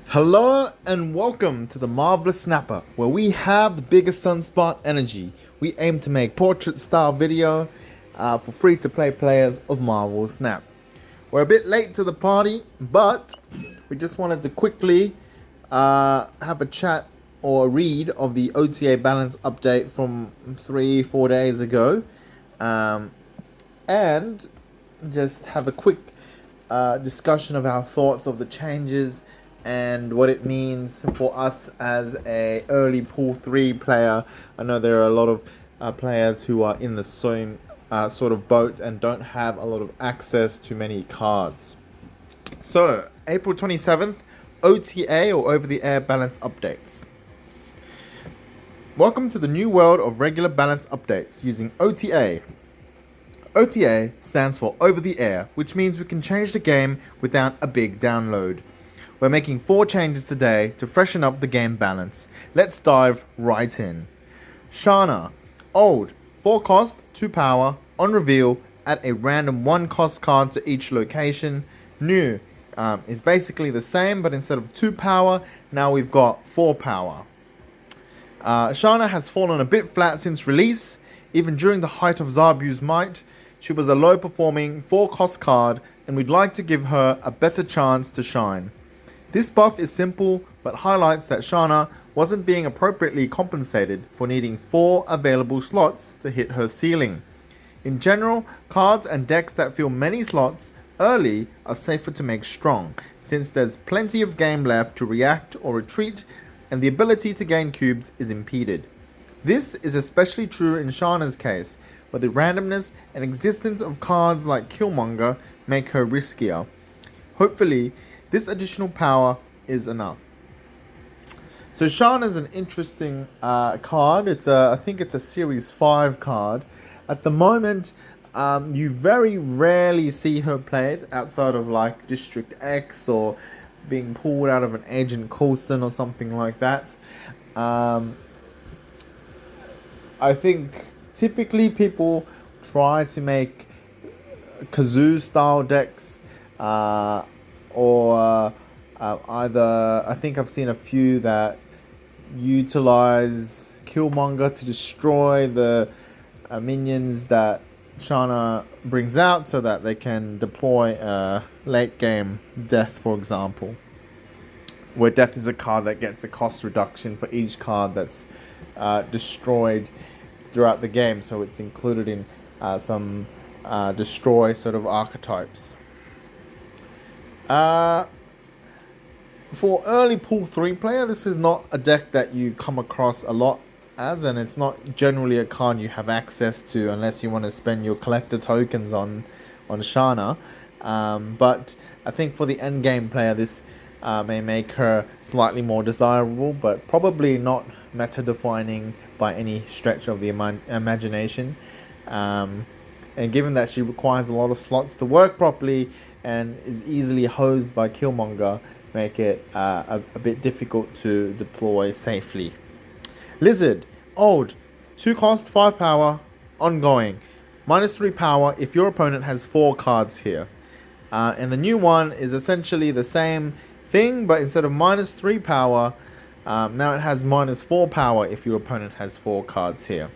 Hello and welcome to the Marvel Snapper, where we have the biggest sunspot energy. We aim to make portrait style video for free to play players of Marvel Snap. We're a bit late to the party, but we just wanted to quickly have a chat or a read of the OTA balance update from 3-4 days ago, and just have a quick discussion of our thoughts of the changes and what it means for us as a early pool 3 player. I know there are a lot of players who are in the same sort of boat and don't have a lot of access to many cards. So, April 27th, OTA or over the air balance updates. Welcome to the new world of regular balance updates using OTA. OTA stands for over the air, which means we can change the game without a big download. We're making 4 changes today to freshen up the game balance. Let's dive right in. Shana. Old. 4 cost, 2 power. On reveal, add a random 1 cost card to each location. New is basically the same, but instead of 2 power, now we've got 4 power. Shana has fallen a bit flat since release. Even during the height of Zabu's might, she was a low performing 4 cost card, and we'd like to give her a better chance to shine. This buff is simple, but highlights that Shana wasn't being appropriately compensated for needing 4 available slots to hit her ceiling. In general, cards and decks that fill many slots early are safer to make strong, since there's plenty of game left to react or retreat, and the ability to gain cubes is impeded. This is especially true in Shana's case, where the randomness and existence of cards like Killmonger make her riskier. Hopefully, this additional power is enough. So Shana is an interesting card. I think it's a Series 5 card. At the moment, you very rarely see her played outside of like District X or being pulled out of an Agent Coulson or something like that. I think typically people try to make Kazoo style decks, or either I think I've seen a few that utilize Killmonger to destroy the minions that Shana brings out so that they can deploy late game Death, for example, where Death is a card that gets a cost reduction for each card that's destroyed throughout the game, so it's included in some destroy sort of archetypes. For early pool 3 player, this is not a deck that you come across a lot and it's not generally a card you have access to unless you want to spend your collector tokens on Shana. But I think for the end game player, this may make her slightly more desirable, but probably not meta defining by any stretch of the imagination. And given that she requires a lot of slots to work properly and is easily hosed by Killmonger, make it a bit difficult to deploy safely. Lizard. Old. 2 cost, 5 power. Ongoing. -3 power if your opponent has 4 cards here. And the new one is essentially the same thing, but instead of -3 power, now it has -4 power if your opponent has 4 cards here.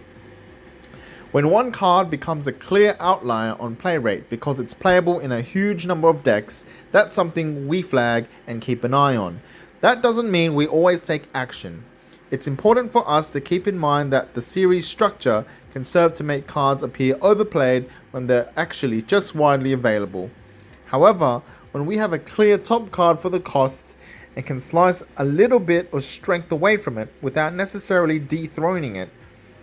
When one card becomes a clear outlier on play rate because it's playable in a huge number of decks, that's something we flag and keep an eye on. That doesn't mean we always take action. It's important for us to keep in mind that the series structure can serve to make cards appear overplayed when they're actually just widely available. However, when we have a clear top card for the cost and can slice a little bit of strength away from it without necessarily dethroning it,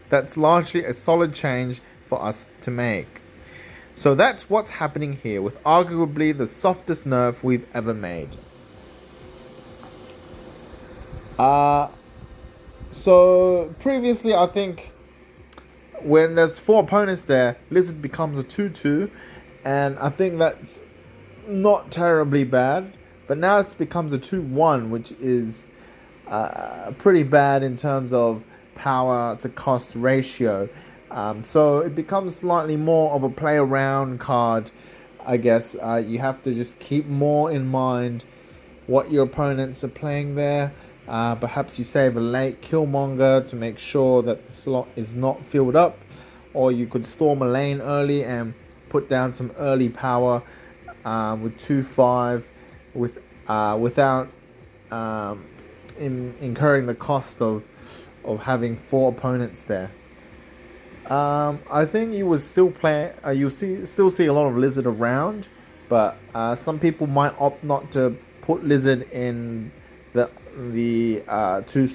that's largely a solid change for us to make. So that's what's happening here with arguably the softest nerf we've ever made. So previously, I think when there's 4 opponents there, Lizard becomes a 2/2, and I think that's not terribly bad. But now it becomes a 2/1, which is pretty bad in terms of power to cost ratio. So it becomes slightly more of a play around card, I guess. You have to just keep more in mind what your opponents are playing there. Perhaps you save a late Killmonger to make sure that the slot is not filled up, or you could storm a lane early and put down some early power with 2-5 without incurring the cost of having 4 opponents there. I think you would still play. Still see a lot of Lizard around, but some people might opt not to put Lizard in the 2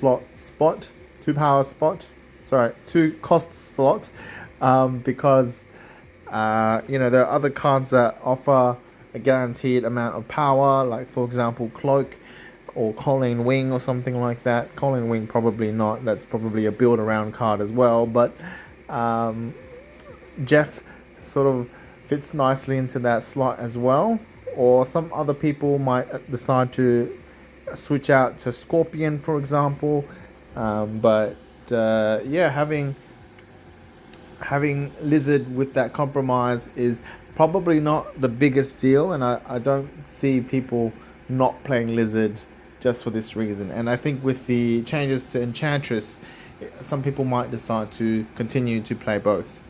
power spot. Sorry, 2 cost slot, because there are other cards that offer a guaranteed amount of power, like for example Cloak or Colleen Wing or something like that. Colleen Wing probably not. That's probably a build around card as well, but Jeff sort of fits nicely into that slot as well. Or some other people might decide to switch out to Scorpion, for example. Having Lizard with that compromise is probably not the biggest deal, and I don't see people not playing Lizard just for this reason. And I think with the changes to Enchantress, some people might decide to continue to play both.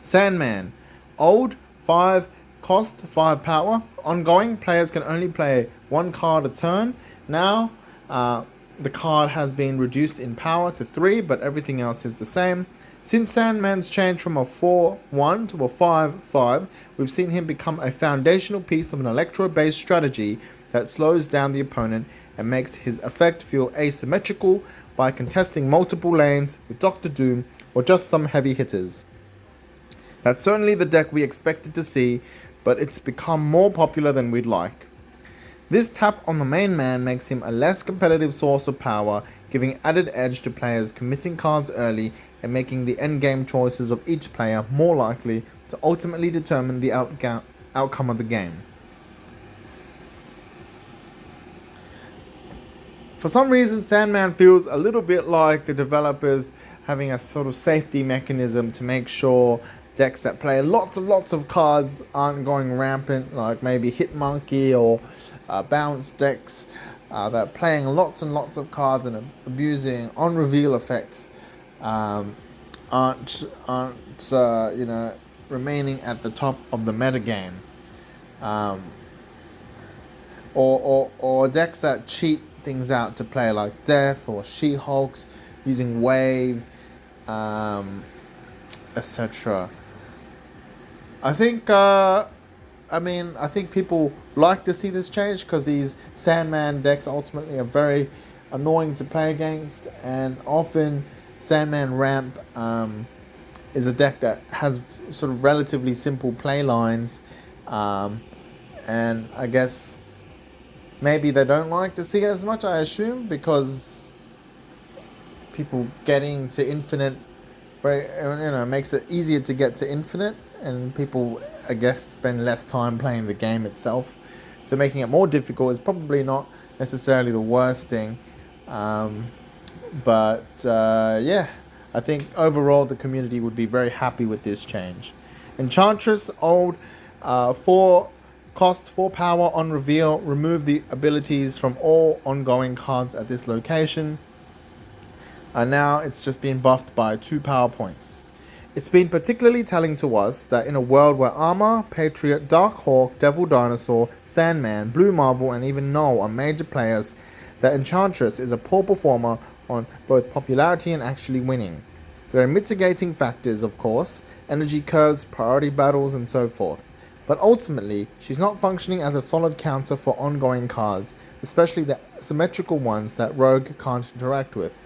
Sandman. Old, 5 cost, 5 power. Ongoing, players can only play 1 card a turn. Now, the card has been reduced in power to 3, but everything else is the same. Since Sandman's changed from a 4-1 to a 5-5, we've seen him become a foundational piece of an electro-based strategy that slows down the opponent and makes his effect feel asymmetrical by contesting multiple lanes with Doctor Doom or just some heavy hitters. That's certainly the deck we expected to see, but it's become more popular than we'd like. This tap on the main man makes him a less competitive source of power, giving added edge to players committing cards early and making the endgame choices of each player more likely to ultimately determine the outcome of the game. For some reason, Sandman feels a little bit like the developers having a sort of safety mechanism to make sure decks that play lots of cards aren't going rampant, like maybe Hitmonkey or bounce decks that are playing lots and lots of cards and abusing on reveal effects aren't remaining at the top of the metagame. Or decks that cheat things out to play, like Death or She-Hulks using Wave, etc. I think people like to see this change because these Sandman decks ultimately are very annoying to play against, and often Sandman Ramp is a deck that has sort of relatively simple play lines, and I guess maybe they don't like to see it as much, I assume, because people getting to infinite makes it easier to get to infinite, and people, I guess, spend less time playing the game itself. So making it more difficult is probably not necessarily the worst thing. I think overall the community would be very happy with this change. Enchantress, old, 4 cost, 4 power on reveal, remove the abilities from all ongoing cards at this location. And now it's just been buffed by 2 power points. It's been particularly telling to us that in a world where Armor, Patriot, Dark Hawk, Devil Dinosaur, Sandman, Blue Marvel, and even Null are major players, that Enchantress is a poor performer on both popularity and actually winning. There are mitigating factors, of course, energy curves, priority battles, and so forth. But ultimately, she's not functioning as a solid counter for ongoing cards, especially the symmetrical ones that Rogue can't interact with.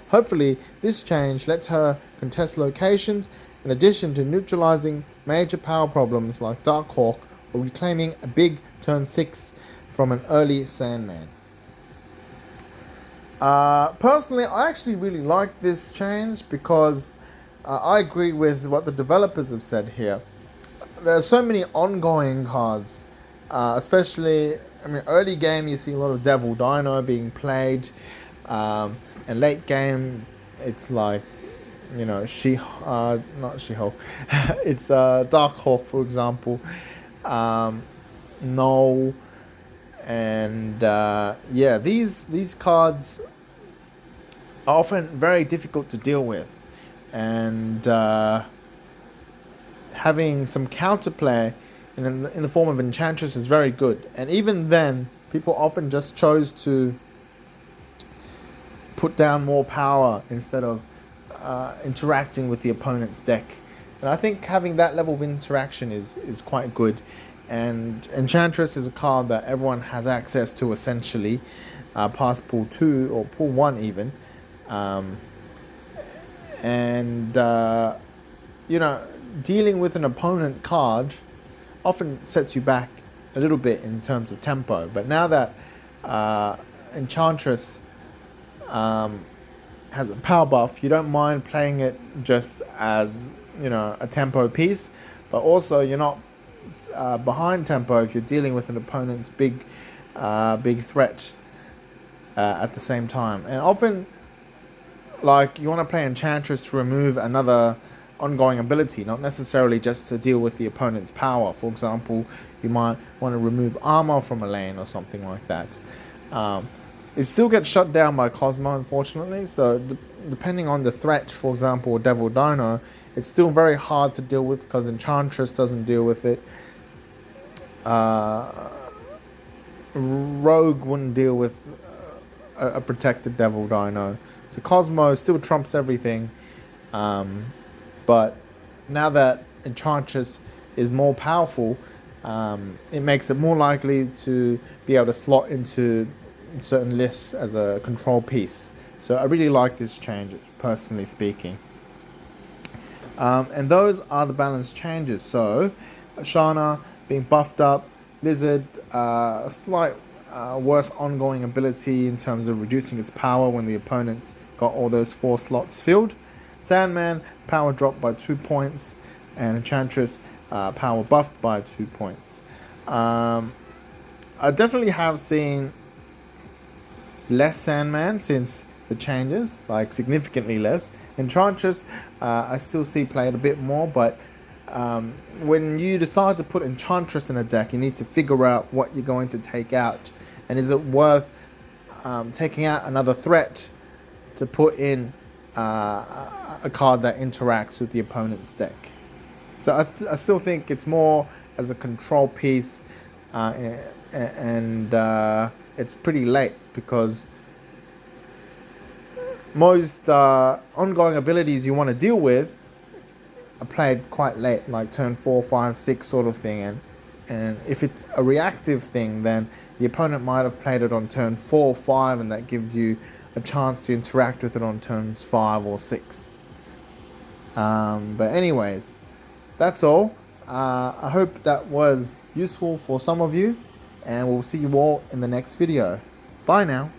Hopefully, this change lets her contest locations, in addition to neutralizing major power problems like Dark Hawk or reclaiming a big turn 6 from an early Sandman. Personally, I actually really like this change because I agree with what the developers have said here. There are so many ongoing cards, especially, early game you see a lot of Devil Dino being played, and late game it's like, not She-Hulk, it's Dark Hawk, for example, Null, And yeah, these cards are often very difficult to deal with, and having some counterplay in the form of Enchantress is very good. And even then, people often just chose to put down more power instead of interacting with the opponent's deck. And I think having that level of interaction is quite good. And Enchantress is a card that everyone has access to essentially, past pool 2 or pool 1 even. And you know, dealing with an opponent card often sets you back a little bit in terms of tempo. But now that Enchantress has a power buff, you don't mind playing it just as, you know, a tempo piece, but also you're not behind tempo if you're dealing with an opponent's big threat at the same time. And often, like, you want to play Enchantress to remove another ongoing ability, not necessarily just to deal with the opponent's power. For example, you might want to remove armor from a lane or something like that. It still gets shut down by Cosmo, unfortunately, so depending on the threat, for example, Devil Dino, it's still very hard to deal with because Enchantress doesn't deal with it. Rogue wouldn't deal with a protected Devil Dino. So Cosmo still trumps everything. But now that Enchantress is more powerful, it makes it more likely to be able to slot into certain lists as a control piece. So I really like this change, personally speaking. And those are the balance changes. So Shana being buffed up, Lizard, a slight worse ongoing ability in terms of reducing its power when the opponent's got all those 4 slots filled. Sandman, power dropped by 2 points, and Enchantress, power buffed by 2 points. I definitely have seen less Sandman since the changes, like significantly less. Enchantress, I still see played a bit more, but when you decide to put Enchantress in a deck, you need to figure out what you're going to take out, and is it worth taking out another threat to put in a card that interacts with the opponent's deck. So I still think it's more as a control piece, and it's pretty late because most ongoing abilities you want to deal with are played quite late, like turn 4, 5, 6 sort of thing. And if it's a reactive thing, then the opponent might have played it on turn 4 or 5, and that gives you a chance to interact with it on turns 5 or 6. But anyways, that's all. I hope that was useful for some of you, and we'll see you all in the next video. Bye now.